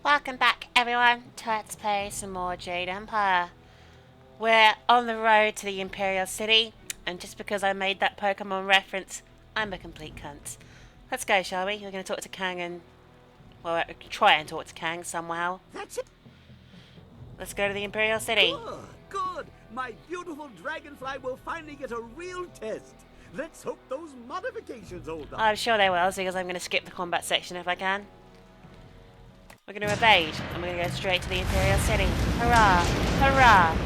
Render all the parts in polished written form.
Welcome back, everyone, to Let's Play some more Jade Empire. We're on the road to the Imperial City, and just because I made that Pokemon reference, I'm a complete cunt. Let's go, shall we? We're going to talk to Kang and... well, try and talk to Kang somehow. That's it. Let's go to the Imperial City. Good, good. My beautiful dragonfly will finally get a real test. Let's hope those modifications hold up. I'm sure they will, because I'm going to skip the combat section if I can. We're going to evade, and we're going to go straight to the Imperial City. Hurrah! Hurrah!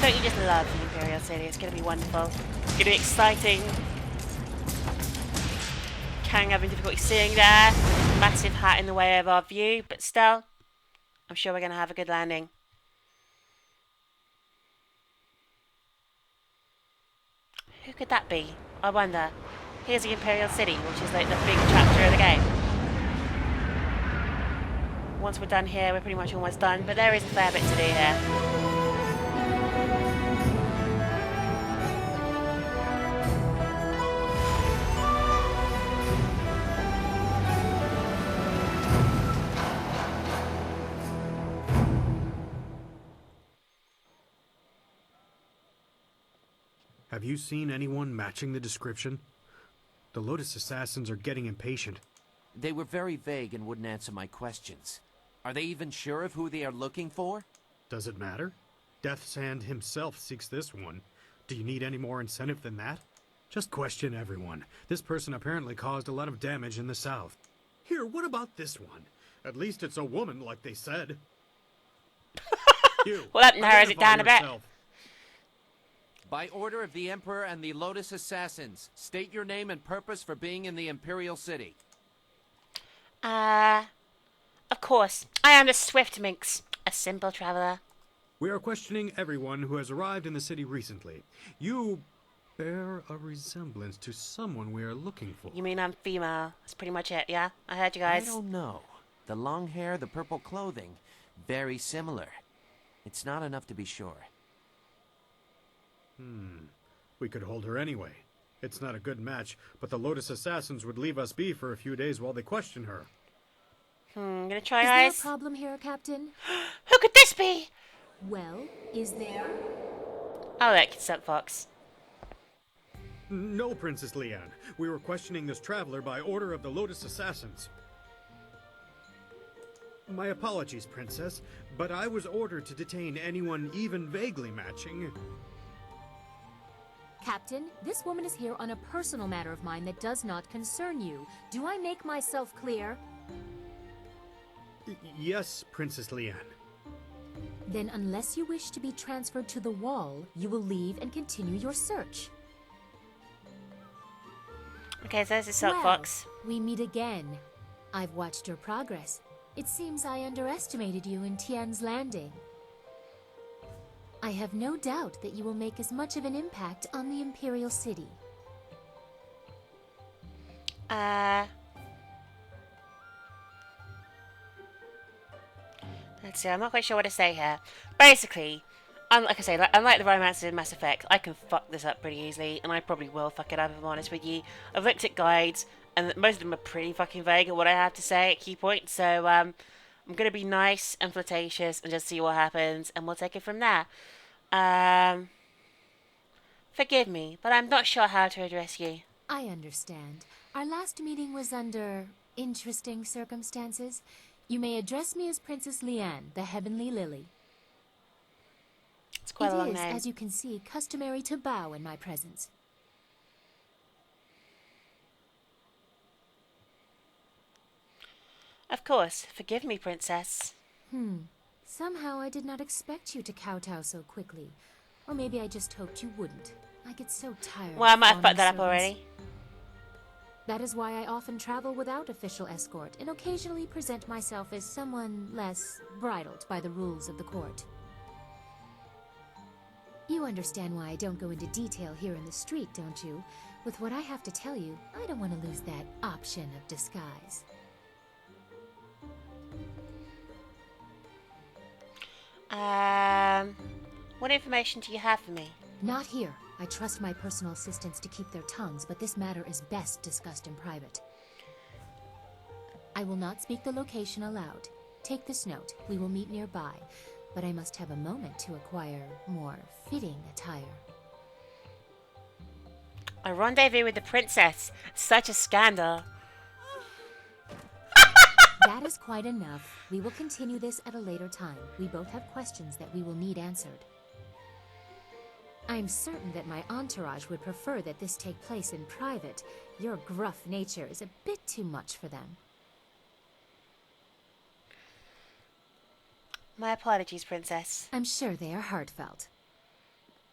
Don't you just love the Imperial City? It's going to be wonderful. It's going to be exciting. Kang having difficulty seeing there. Massive hat in the way of our view, but still, I'm sure we're going to have a good landing. Who could that be? I wonder. Here's the Imperial City, which is like the big chapter of the game. Once we're done here, we're pretty much almost done, but there is a fair bit to do here. Have you seen anyone matching the description? The Lotus Assassins are getting impatient. They were very vague and wouldn't answer my questions. Are they even sure of who they are looking for? Does it matter? Death's Hand himself seeks this one. Do you need any more incentive than that? Just question everyone. This person apparently caused a lot of damage in the south. Here, what about this one? At least it's a woman, like they said. You, Well, that narrows it down a bit. yourself. By order of the Emperor and the Lotus Assassins, state your name and purpose for being in the Imperial City. Of course. I am the Swift Minx, a simple traveler. We are questioning everyone who has arrived in the city recently. You bear a resemblance to someone we are looking for. You mean I'm female? That's pretty much it, yeah? I heard you I guys. don't know. The long hair, the purple clothing, very similar. It's not enough to be sure. We could hold her anyway. It's not a good match, but the Lotus Assassins would leave us be for a few days while they question her. I'm gonna try, Is there a guys. problem here, Captain? Who could this be? Well, is there? Oh, look, it's that fox. No, Princess Leanne. We were questioning this traveler by order of the Lotus Assassins. My apologies, Princess, but I was ordered to detain anyone even vaguely matching. Captain, this woman is here on a personal matter of mine that does not concern you. Do I make myself clear? Yes, Princess Leanne. Then unless you wish to be transferred to the wall, you will leave and continue your search. Okay, so there's the silk fox. We meet again. I've watched your progress. It seems I underestimated you in Tian's Landing. I have no doubt that you will make as much of an impact on the Imperial City. Let's see, I'm not quite sure what to say here. Basically, like I say, unlike the romances in Mass Effect, I can fuck this up pretty easily, and I probably will fuck it up if I'm honest with you. I've looked at guides, and most of them are pretty fucking vague at what I have to say at key points, so I'm going to be nice and flirtatious and just see what happens, and we'll take it from there. Forgive me, but I'm not sure how to address you. I understand. Our last meeting was under interesting circumstances. You may address me as Princess Leanne, the Heavenly Lily. It's quite a long It is, name. as you can see, customary to bow in my presence. Of course. Forgive me, Princess. Somehow I did not expect you to kowtow so quickly. Or maybe I just hoped you wouldn't. I get so tired. Well, I of might have fawning fucked that up servants. already. That is why I often travel without official escort, and occasionally present myself as someone less bridled by the rules of the court. You understand why I don't go into detail here in the street, don't you? With what I have to tell you, I don't want to lose that option of disguise. What information do you have for me? Not here. I trust my personal assistants to keep their tongues, but this matter is best discussed in private. I will not speak the location aloud. Take this note. We will meet nearby, but I must have a moment to acquire more fitting attire. A rendezvous with the princess. Such a scandal. That is quite enough. We will continue this at a later time. We both have questions that we will need answered. I'm certain that my entourage would prefer that this take place in private. Your gruff nature is a bit too much for them. My apologies, princess. I'm sure they are heartfelt.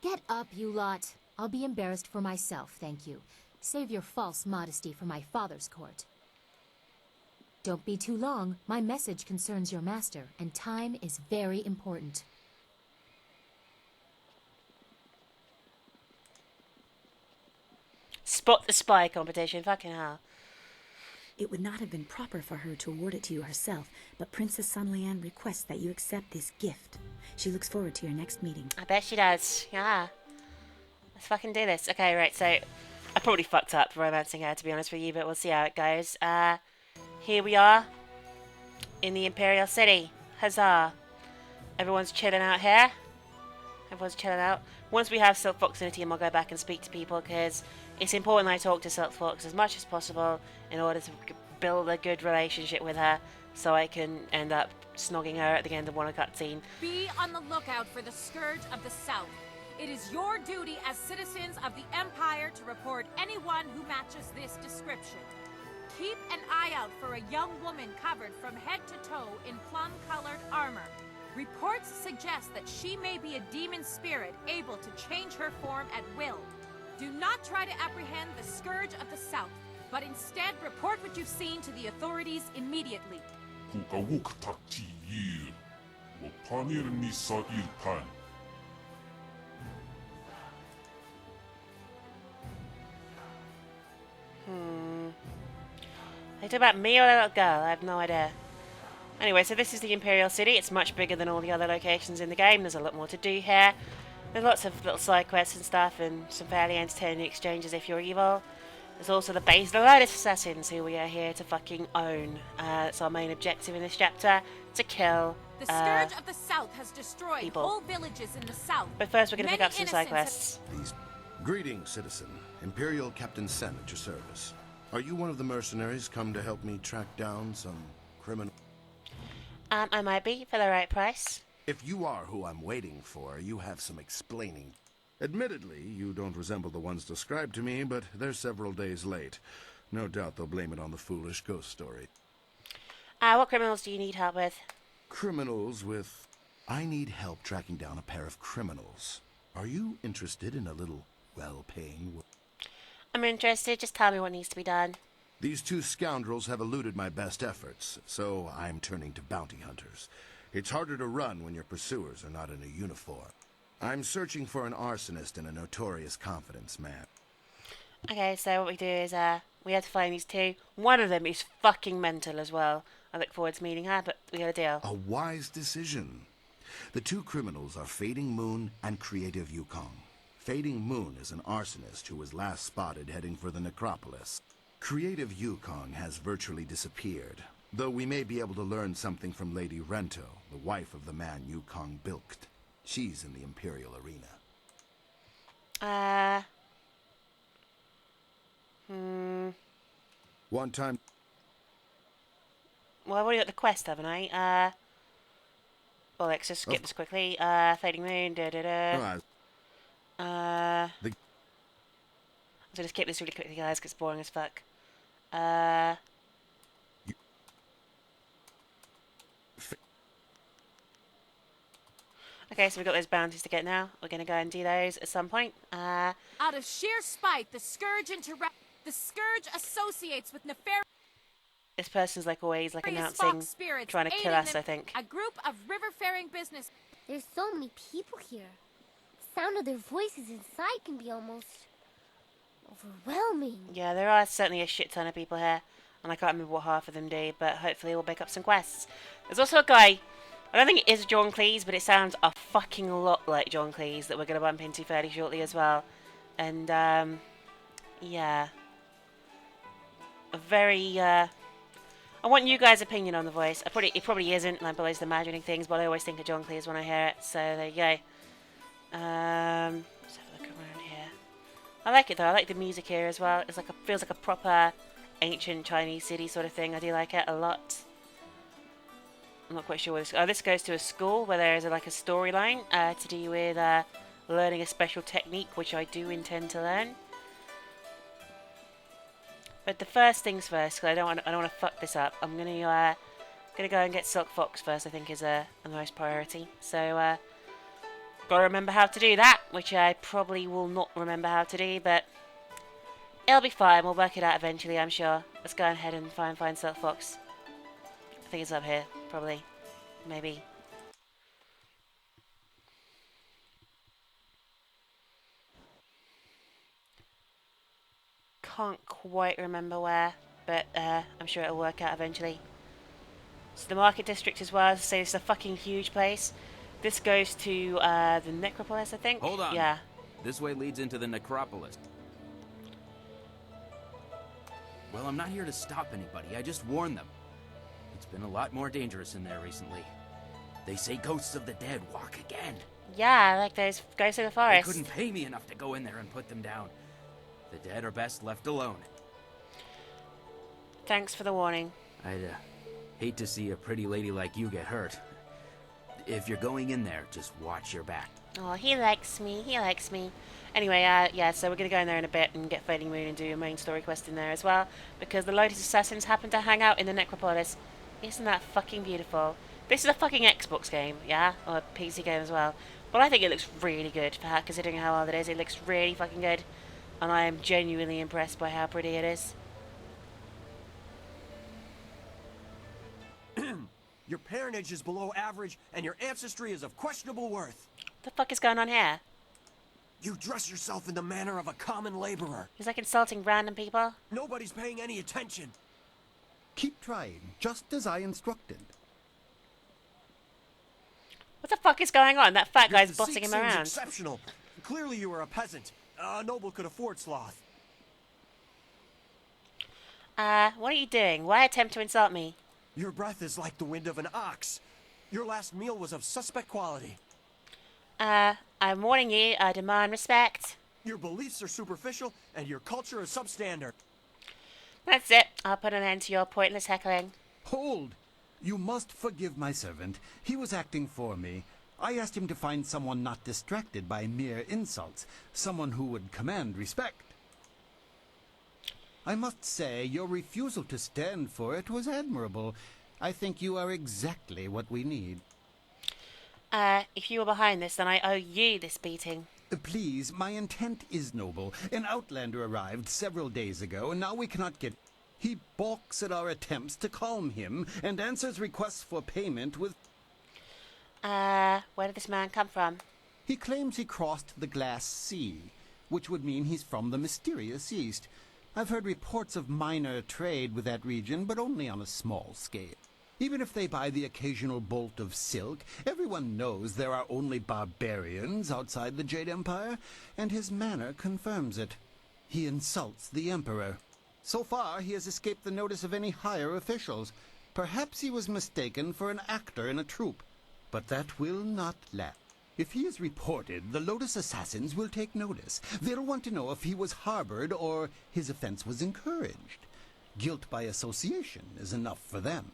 Get up, you lot. I'll be embarrassed for myself, thank you. Save your false modesty for my father's court. Don't be too long. My message concerns your master, and time is very important. Spot the spy competition, fucking hell. It would not have been proper for her to award it to you herself, but Princess Leanne requests that you accept this gift. She looks forward to your next meeting. I bet she does, yeah. Let's fucking do this. Okay, right, so I probably fucked up romancing her, to be honest with you, but we'll see how it goes. Here we are in the Imperial City. Huzzah. Everyone's chilling out here. Everyone's chilling out. Once we have Silk Fox in the team, I'll go back and speak to people, because it's important I talk to Silk Fox as much as possible in order to build a good relationship with her, so I can end up snogging her at the end of one cutscene. Be on the lookout for the Scourge of the South. It is your duty as citizens of the Empire to report anyone who matches this description. Keep an eye out for a young woman covered from head to toe in plum-colored armor. Reports suggest that she may be a demon spirit able to change her form at will. Do not try to apprehend the Scourge of the South, but instead report what you've seen to the authorities immediately. They talk about me or a little girl? I have no idea. Anyway, so this is the Imperial City. It's much bigger than all the other locations in the game. There's a lot more to do here. There's lots of little side quests and stuff, and some fairly entertaining exchanges if you're evil. There's also the base of the Lotus Assassins, who we are here to fucking own. That's our main objective in this chapter, to kill The Scourge of the South has destroyed people. whole villages in the south. But first we're going to pick Many up some side innocents quests. Greetings, citizen. Imperial Captain Sen at your service. Are you one of the mercenaries come to help me track down some criminal? I might be, for the right price. If you are who I'm waiting for, you have some explaining. Admittedly, you don't resemble the ones described to me, but they're several days late. No doubt they'll blame it on the foolish ghost story. What criminals do you need help with? Criminals with... I need help tracking down a pair of criminals. Are you interested in a little well-paying work? I'm interested, just tell me what needs to be done. These two scoundrels have eluded my best efforts, so I'm turning to bounty hunters. It's harder to run when your pursuers are not in a uniform. I'm searching for an arsonist and a notorious confidence man. Okay, so what we do is, we have to find these two. One of them is fucking mental as well. I look forward to meeting her, but we got a deal. A wise decision. The two criminals are Fading Moon and Creative Yukong. Fading Moon is an arsonist who was last spotted heading for the necropolis. Creative Yukong has virtually disappeared, though we may be able to learn something from Lady Rento, the wife of the man Yukong bilked. She's in the Imperial arena. One time... Well, I've already got the quest, haven't I? Well, let's just skip this quickly. Fading Moon, The... I'm gonna skip this really quickly, guys, because it's boring as fuck. Okay, so we've got those bounties to get now. We're gonna go and do those at some point. Out of sheer spite, the Scourge associates with nefarious This person's like always like announcing, fox spirits, trying to kill aiding us, I think. a group of river-faring business. There's so many people here. The sound of their voices inside can be almost overwhelming. Yeah, there are certainly a shit ton of people here, and I can't remember what half of them do, but hopefully we'll pick up some quests. There's also a guy, I don't think it is John Cleese, but it sounds a fucking lot like John Cleese that we're going to bump into fairly shortly as well. And, yeah. A very, I want you guys' opinion on the voice. It probably isn't, and I'm always imagining things, but I always think of John Cleese when I hear it, so there you go. Let's have a look around here. I like it though, I like the music here as well. It's like feels like a proper ancient Chinese city sort of thing. I do like it a lot. I'm not quite sure what this... Oh, this goes to a school where there is like a storyline to do with learning a special technique, which I do intend to learn. But the first things first, because I don't want to fuck this up. I'm gonna go and get Silk Fox first. I think is a nice priority. So gotta remember how to do that, which I probably will not remember how to do, but it'll be fine. We'll work it out eventually, I'm sure. Let's go ahead and find Silk Fox. I think it's up here, probably, maybe. Can't quite remember where, but I'm sure it'll work out eventually. So the market district as well, so it's a fucking huge place. This goes to the necropolis, I think? Hold on. Yeah. This way leads into the necropolis. Well, I'm not here to stop anybody. I just warn them. It's been a lot more dangerous in there recently. They say ghosts of the dead walk again. Yeah, like those ghosts of the forest. They couldn't pay me enough to go in there and put them down. The dead are best left alone. Thanks for the warning. I'd hate to see a pretty lady like you get hurt. If you're going in there, just watch your back. Oh, he likes me. He likes me. Anyway, yeah, so we're going to go in there in a bit and get Fading Moon and do a main story quest in there as well, because the Lotus Assassins happen to hang out in the necropolis. Isn't that fucking beautiful? This is a fucking Xbox game, yeah? Or a PC game as well. But I think it looks really good, considering how old it is. It looks really fucking good. And I am genuinely impressed by how pretty it is. Your parentage is below average, and your ancestry is of questionable worth. What the fuck is going on here? You dress yourself in the manner of a common laborer. He's like insulting random people. Nobody's paying any attention. Keep trying, just as I instructed. What the fuck is going on? That fat Your guy's physique bossing him seems around. Exceptional. Clearly you were a peasant. A noble could afford sloth. What are you doing? Why attempt to insult me? Your breath is like the wind of an ox. Your last meal was of suspect quality. I'm warning you, I demand respect. Your beliefs are superficial, and your culture is substandard. That's it. I'll put an end to your pointless heckling. Hold! You must forgive my servant. He was acting for me. I asked him to find someone not distracted by mere insults, someone who would command respect. I must say, your refusal to stand for it was admirable. I think you are exactly what we need. If you were behind this, then I owe you this beating. Please, my intent is noble. An Outlander arrived several days ago, and now we cannot get... He balks at our attempts to calm him, and answers requests for payment with... Where did this man come from? He claims he crossed the Glass Sea, which would mean he's from the mysterious East. I've heard reports of minor trade with that region, but only on a small scale. Even if they buy the occasional bolt of silk, everyone knows there are only barbarians outside the Jade Empire, and his manner confirms it. He insults the Emperor. So far, he has escaped the notice of any higher officials. Perhaps he was mistaken for an actor in a troupe, but that will not last. If he is reported, the Lotus Assassins will take notice. They'll want to know if he was harbored or his offense was encouraged. Guilt by association is enough for them.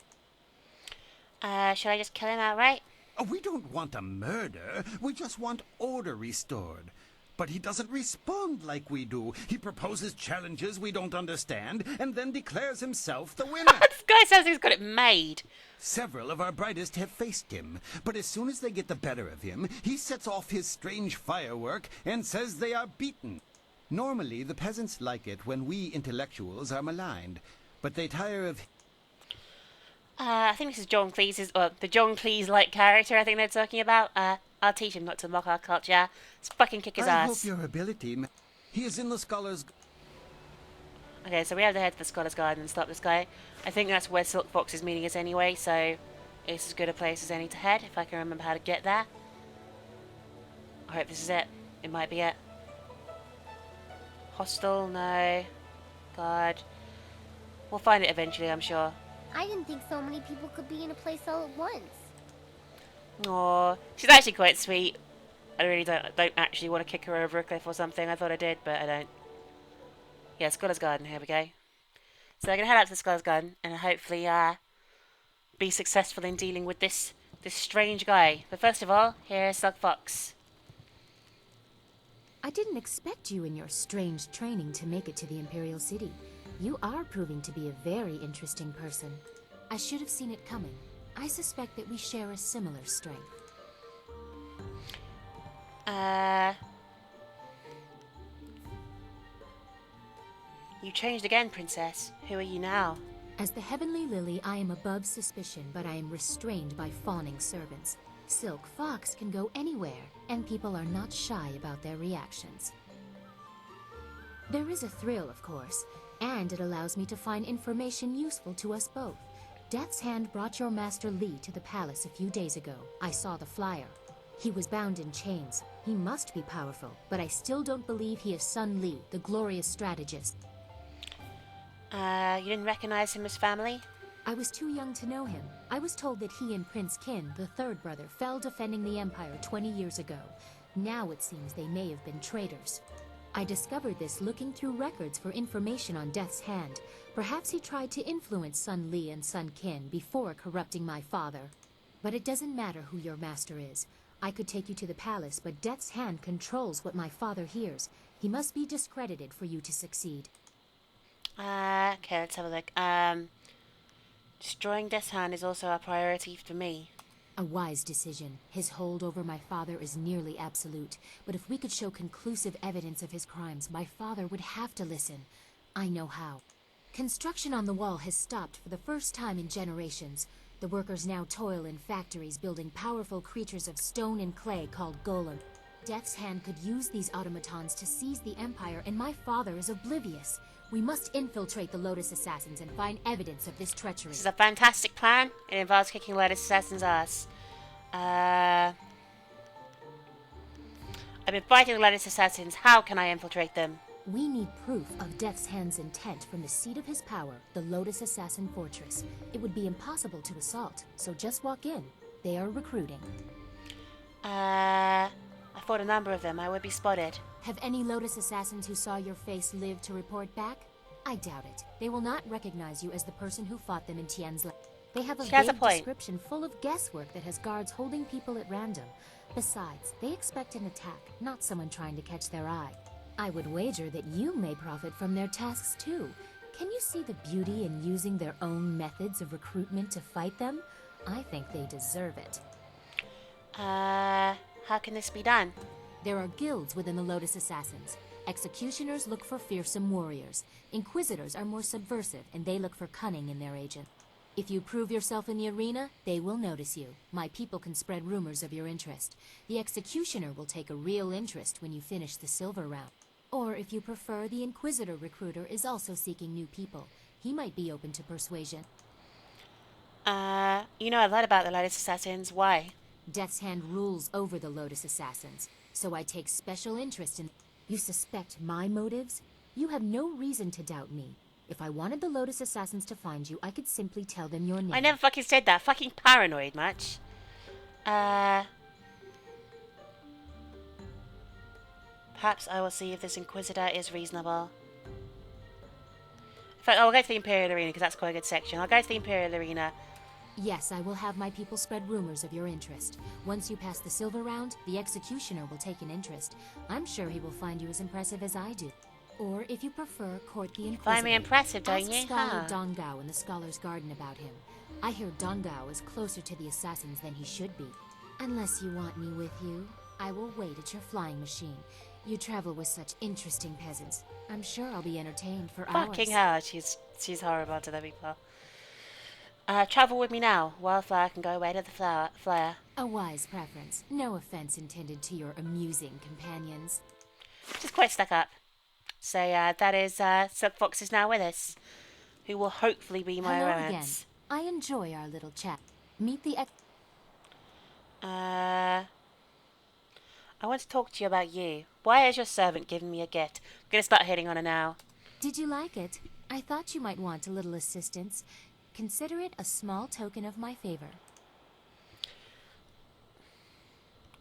Should I just kill him outright? We don't want a murder. We just want order restored. But he doesn't respond like we do. He proposes challenges we don't understand, and then declares himself the winner. This guy sounds like he's got it made. Several of our brightest have faced him, but as soon as they get the better of him, he sets off his strange firework and says they are beaten. Normally, the peasants like it when we intellectuals are maligned, but they tire of... I think this is John Cleese's, or the John Cleese-like character I think they're talking about. I'll teach him not to mock our culture. Let's fucking kick his ass. I hope your ability... He is in the Scholar's... Okay, so we have to head to the Scholar's Garden and stop this guy. I think that's where Silk Fox is meeting us anyway, so it's as good a place as any to head, if I can remember how to get there. I hope this is it. It might be it. Hostel, no. God. We'll find it eventually, I'm sure. I didn't think so many people could be in a place all at once. Aw, she's actually quite sweet. I really don't actually want to kick her over a cliff or something. I thought I did, but I don't. Yeah, Scholar's Garden, here we go. So I'm going to head out to the Scholar's Garden and hopefully be successful in dealing with this strange guy. But first of all, here's Slug Fox. I didn't expect you in your strange training to make it to the Imperial City. You are proving to be a very interesting person. I should have seen it coming. I suspect that we share a similar strength. You changed again, Princess. Who are you now? As the Heavenly Lily, I am above suspicion, but I am restrained by fawning servants. Silk Fox can go anywhere, and people are not shy about their reactions. There is a thrill, of course, and it allows me to find information useful to us both. Death's Hand brought your Master Li to the palace a few days ago. I saw the flyer. He was bound in chains. He must be powerful, but I still don't believe he is Sun Li, the glorious strategist. You didn't recognize him as family? I was too young to know him. I was told that he and Prince Qin, the third brother, fell defending the Empire 20 years ago. Now it seems they may have been traitors. I discovered this looking through records for information on Death's Hand. Perhaps he tried to influence Sun Li and Sun Qin before corrupting my father. But it doesn't matter who your master is. I could take you to the palace, but Death's Hand controls what my father hears. He must be discredited for you to succeed. Okay, let's have a look. Destroying Death's Hand is also a priority for me. A wise decision. His hold over my father is nearly absolute. But if we could show conclusive evidence of his crimes, my father would have to listen. I know how. Construction on the wall has stopped for the first time in generations. The workers now toil in factories building powerful creatures of stone and clay called golem. Death's Hand could use these automatons to seize the Empire, and my father is oblivious. We must infiltrate the Lotus Assassins and find evidence of this treachery. This is a fantastic plan. It involves kicking Lotus Assassin's ass. I've been fighting the Lotus Assassins. How can I infiltrate them? We need proof of Death's Hand's intent from the seat of his power, the Lotus Assassin Fortress. It would be impossible to assault, so just walk in. They are recruiting. I fought a number of them. I would be spotted. Have any Lotus Assassins who saw your face lived to report back? I doubt it. They will not recognize you as the person who fought them in Tian's land. They have a vague description full of guesswork that has guards holding people at random. Besides, they expect an attack, not someone trying to catch their eye. I would wager that you may profit from their tasks too. Can you see the beauty in using their own methods of recruitment to fight them? I think they deserve it. How can this be done? There are guilds within the Lotus Assassins. Executioners look for fearsome warriors. Inquisitors are more subversive, and they look for cunning in their agent. If you prove yourself in the arena, they will notice you. My people can spread rumors of your interest. The Executioner will take a real interest when you finish the silver round. Or if you prefer, the Inquisitor recruiter is also seeking new people. He might be open to persuasion. You know a lot about the Lotus Assassins. Why? Death's Hand rules over the Lotus Assassins, so I take special interest in... You suspect my motives? You have no reason to doubt me. If I wanted the Lotus Assassins to find you, I could simply tell them your name. I never fucking said that. Fucking paranoid much. Perhaps I will see if this Inquisitor is reasonable. In fact, I'll go to the Imperial Arena because that's quite a good section. I'll go to the Imperial Arena. Yes, I will have my people spread rumors of your interest. Once you pass the silver round, the Executioner will take an interest. I'm sure he will find you as impressive as I do. Or, if you prefer, court the Inquisitor. Find me impressive, don't Ask you? Scholar Dongao in the Scholar's Garden about him. I hear Dongao is closer to the assassins than he should be. Unless you want me with you, I will wait at your flying machine. You travel with such interesting peasants. I'm sure I'll be entertained for hours. Fucking hell, she's horrible to the people. Travel with me now. Wildflower can go away to the flyer. A wise preference. No offense intended to your amusing companions. She's quite stuck up. So that is Silk Fox is now with us, who will hopefully be my Hello romance. Again. I enjoy our little chat. Meet the I want to talk to you about you. Why is your servant giving me a gift? I'm gonna start hitting on her now. Did you like it? I thought you might want a little assistance. Consider it a small token of my favor.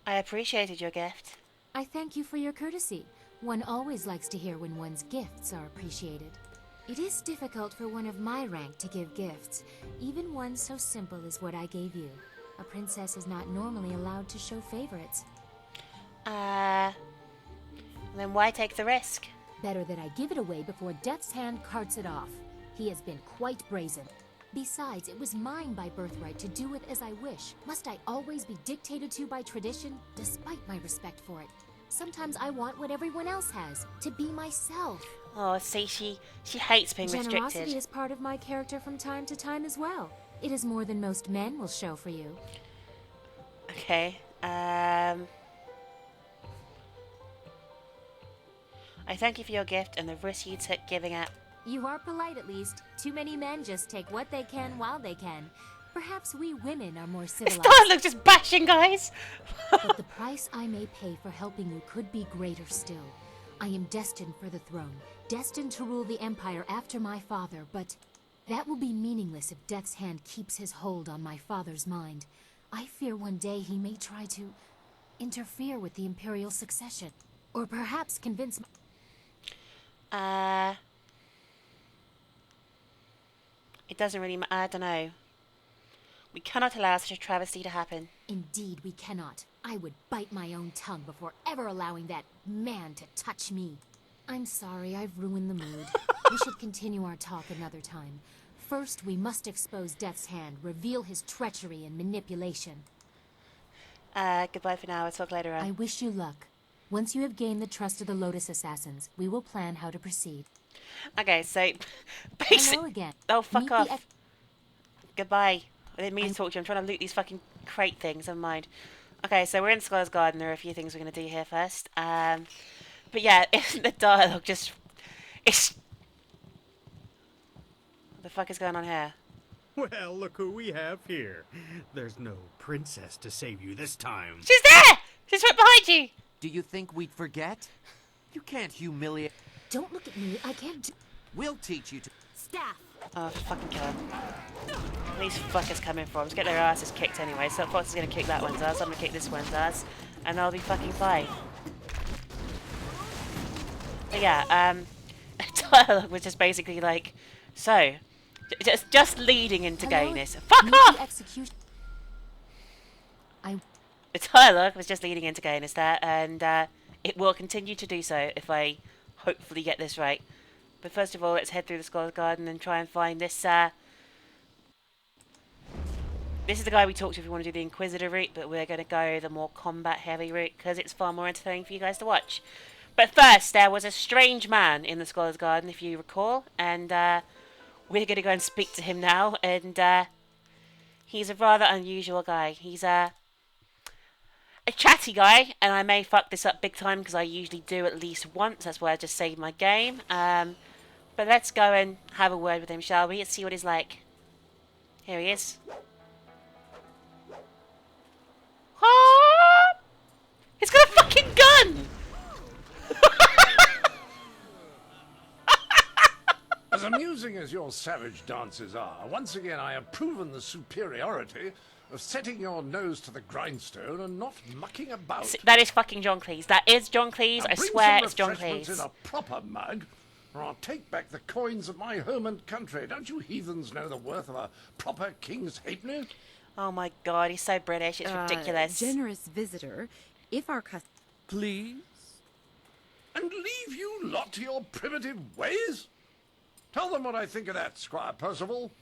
I appreciated your gift. I thank you for your courtesy. One always likes to hear when one's gifts are appreciated. It is difficult for one of my rank to give gifts, even one so simple as what I gave you. A princess is not normally allowed to show favorites. Then why take the risk? Better that I give it away before Death's Hand carts it off. He has been quite brazen. Besides, it was mine by birthright to do it as I wish. Must I always be dictated to by tradition, despite my respect for it? Sometimes I want what everyone else has, to be myself. Oh, see, she hates being Generosity restricted. is part of my character from time to time as well. It is more than most men will show for you. Okay, I thank you for your gift and the risk you took giving it. You are polite at least. Too many men just take what they can while they can. Perhaps we women are more civilized. This dialogue's just bashing, guys! But the price I may pay for helping you could be greater still. I am destined for the throne, destined to rule the Empire after my father, but that will be meaningless if Death's Hand keeps his hold on my father's mind. I fear one day he may try to interfere with the Imperial succession. Or perhaps convince It doesn't really matter. I don't know. We cannot allow such a travesty to happen. Indeed, we cannot. I would bite my own tongue before ever allowing that man to touch me. I'm sorry, I've ruined the mood. We should continue our talk another time. First, we must expose Death's Hand, reveal his treachery and manipulation. Goodbye for now. We'll talk later on. I wish you luck. Once you have gained the trust of the Lotus Assassins, we will plan how to proceed. Okay, so basically, Hello again. oh fuck Meet off. Goodbye. I didn't mean to talk to you. I'm trying to loot these fucking crate things. Never mind. Okay, so we're in Scholar's Garden. There are a few things we're gonna do here first. But yeah, the dialogue just it's. What the fuck is going on here? Well, look who we have here. There's no princess to save you this time. She's there! She's right behind you! Do you think we'd forget? You can't humiliate... Don't look at me. I can't... We'll teach you to... Staff! Oh, fucking kill him. These fuckers coming for him. Just get their asses kicked anyway. So Fox is gonna kick that one's ass. I'm gonna kick this one's ass. And they'll be fucking fine. But yeah, dialogue was just basically like, so, just leading into gayness. Fuck off! The dialogue was just leading into gayness there, and it will continue to do so if I hopefully get this right. But first of all, let's head through the Scholar's Garden and try and find this, this is the guy we talked to if we want to do the Inquisitor route, but we're going to go the more combat-heavy route, because it's far more entertaining for you guys to watch. But first, there was a strange man in the Scholar's Garden, if you recall, and we're going to go and speak to him now, and he's a rather unusual guy. He's a chatty guy, and I may fuck this up big time, because I usually do at least once. That's why I just saved my game. But let's go and have a word with him, shall we? Let's see what he's like. Here he is. Ah! He's got a fucking gun! As amusing as your savage dances are, once again I have proven the superiority of setting your nose to the grindstone and not mucking about. That is fucking John Cleese. That is John Cleese. Now I bring swear some it's John refreshments Cleese. in a proper mug, or I'll take back the coins of my home and country. Don't you heathens know the worth of a proper king's halfpenny? Oh my god, he's so British. It's ridiculous. Generous visitor, if our Please? And leave you lot to your primitive ways? Tell them what I think of that, Squire Percival.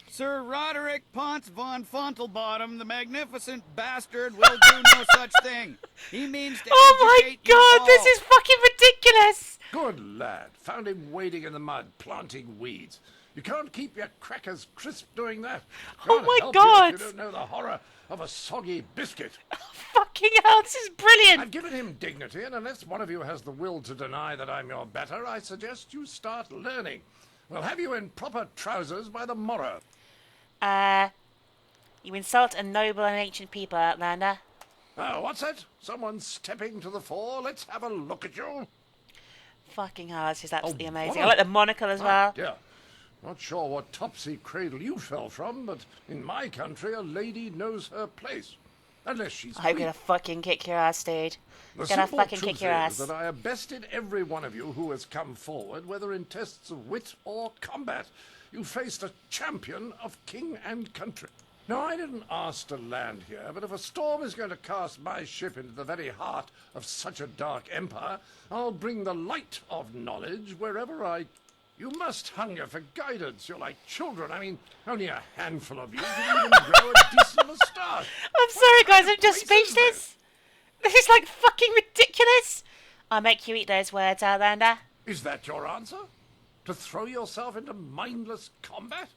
Sir Roderick Ponce von Fontelbottom, the magnificent bastard, will do no such thing. He means to Oh my educate you god, all. this is fucking ridiculous! Good lad. Found him wading in the mud, planting weeds. You can't keep your crackers crisp doing that. Oh Can't my help god! You if you don't know the horror of a soggy biscuit. Fucking hell, this is brilliant! I've given him dignity, and unless one of you has the will to deny that I'm your better, I suggest you start learning. We'll have you in proper trousers by the morrow. You insult a noble and ancient people, Outlander. Oh, what's that? Someone stepping to the fore? Let's have a look at you. Fucking hell, this is absolutely Oh, amazing. what I like the monocle as well. Dear. Not sure what topsy cradle you fell from, but in my country, a lady knows her place. Unless she's I'm Queen. gonna fucking kick your ass, dude. The Gonna simple fucking truth kick your is ass. that I have bested every one of you who has come forward, whether in tests of wit or combat. You faced a champion of king and country. Now, I didn't ask to land here, but if a storm is going to cast my ship into the very heart of such a dark empire, I'll bring the light of knowledge wherever I... You must hunger for guidance. You're like children. I mean, only a handful of you can even grow a decent moustache. I'm sorry, guys. I'm just speechless. This is like fucking ridiculous. I'll make you eat those words, Outlander. Is that your answer? To throw yourself into mindless combat?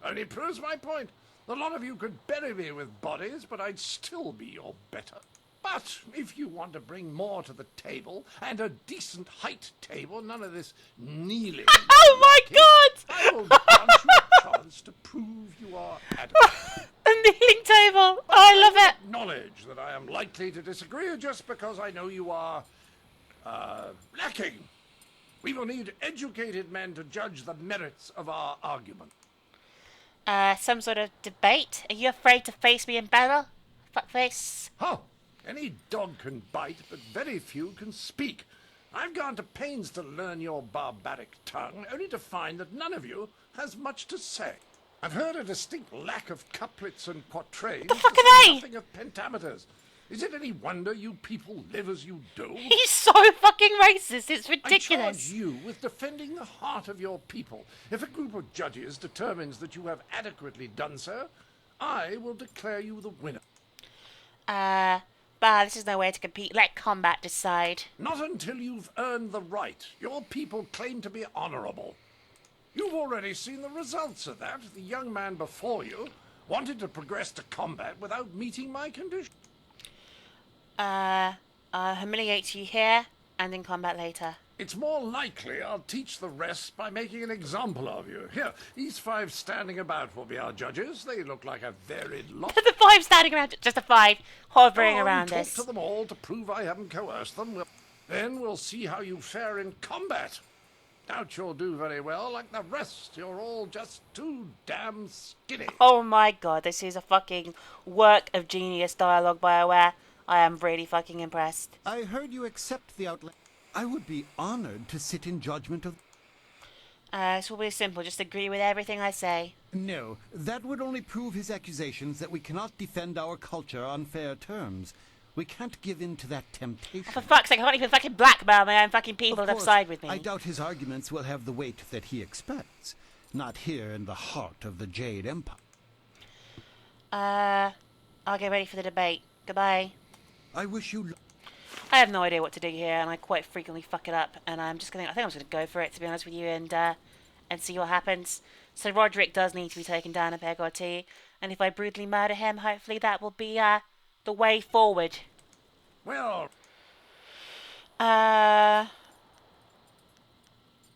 Only proves my point. A lot of you could bury me with bodies, but I'd still be your better. But if you want to bring more to the table, and a decent height table, none of this kneeling... Oh my god! I will grant you a chance to prove you are adequate. A kneeling table! Oh, I love it! Acknowledge that I am likely to disagree just because I know you are... lacking. We will need educated men to judge the merits of our argument. Some sort of debate? Are you afraid to face me in battle? Fuckface. Oh, any dog can bite, but very few can speak. I've gone to pains to learn your barbaric tongue, only to find that none of you has much to say. I've heard a distinct lack of couplets and quatrains. The fuck are they? Nothing of pentameters. Is it any wonder you people live as you do? He's so fucking racist, it's ridiculous. I charge you with defending the heart of your people. If a group of judges determines that you have adequately done so, I will declare you the winner. This is no way to compete. Let combat decide. Not until you've earned the right. Your people claim to be honorable. You've already seen the results of that. The young man before you wanted to progress to combat without meeting my condition. I'll humiliate you here and in combat later. It's more likely I'll teach the rest by making an example of you. Here, these 5 standing about will be our judges. They look like a varied lot. The 5 standing around, just a 5 hovering around talk us. to them all to prove I haven't coerced them. Then we'll see how you fare in combat. Doubt you'll do very well like the rest. You're all just too damn skinny. Oh my god, this is a fucking work of genius dialogue, BioWare. I am really fucking impressed. I heard you accept the Outlander. I would be honored to sit in judgment of... It's all really simple. Just agree with everything I say. No, that would only prove his accusations that we cannot defend our culture on fair terms. We can't give in to that temptation. For fuck's sake, I can't even fucking blackmail my own fucking people to side with me. I doubt his arguments will have the weight that he expects. Not here in the heart of the Jade Empire. I'll get ready for the debate. Goodbye. I wish you... I have no idea what to do here, and I quite frequently fuck it up. And I think I'm just gonna go for it, to be honest with you, and see what happens. So Roderick does need to be taken down a peg or two, and if I brutally murder him, hopefully that will be the way forward. Well, I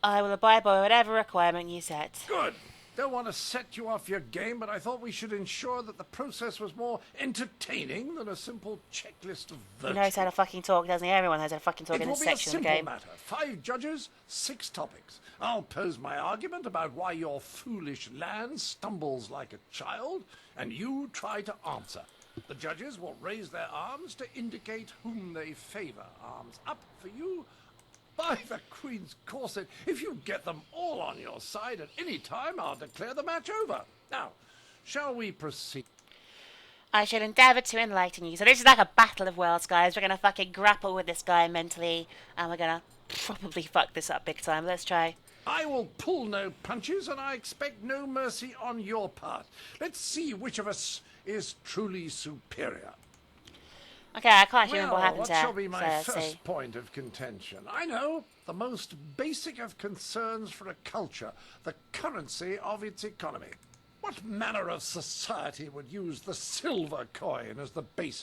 will abide by whatever requirement you set. good. Don't want to set you off your game, but I thought we should ensure that the process was more entertaining than a simple checklist of He virtue. knows how to fucking talk, doesn't he? Everyone knows how to fucking talk in this section of the It will be a game. simple matter. 5 judges, 6 topics. I'll pose my argument about why your foolish land stumbles like a child, and you try to answer. The judges will raise their arms to indicate whom they favor. Arms up for you. By the Queen's corset, if you get them all on your side at any time, I'll declare the match over. Now, shall we proceed? I shall endeavour to enlighten you. So this is like a battle of worlds, guys. We're gonna fucking grapple with this guy mentally, and we're gonna probably fuck this up big time. Let's try. I will pull no punches, and I expect no mercy on your part. Let's see which of us is truly superior. Okay, I can't remember what happened what there. shall be my So let's first see. point of contention? I know, the most basic of concerns for a culture, the currency of its economy. What manner of society would use the silver coin as the basis